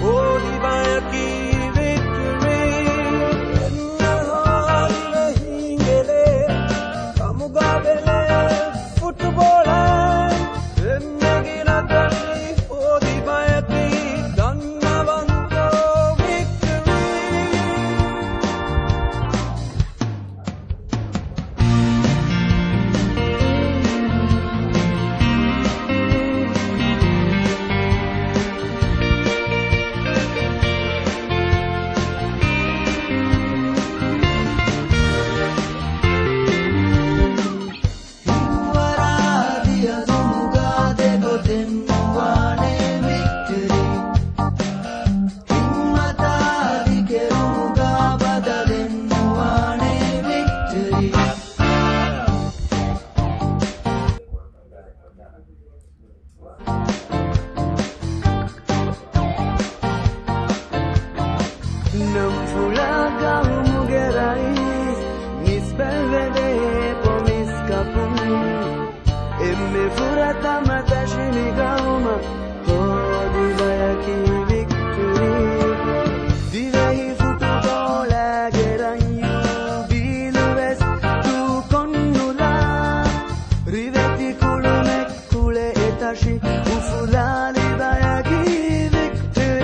Holy by a key victory. Hale hingele, kamugabele, football. Emmegina tashi, holy by a key, dannavanto victory. Non fulaga mugerais, mis belvede po mis kapun. Emme furata matashini gauma, hodi bayaki victory. Direi futuro la geranyu, bilues tu connula. Rivetti kulune kule etashi, ufulali bayaki victory.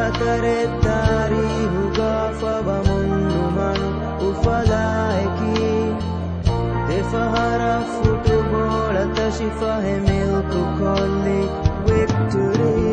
Hataretari hugafava munumanu ufalaiki defahara futbol atashifa hemilku kolli victory.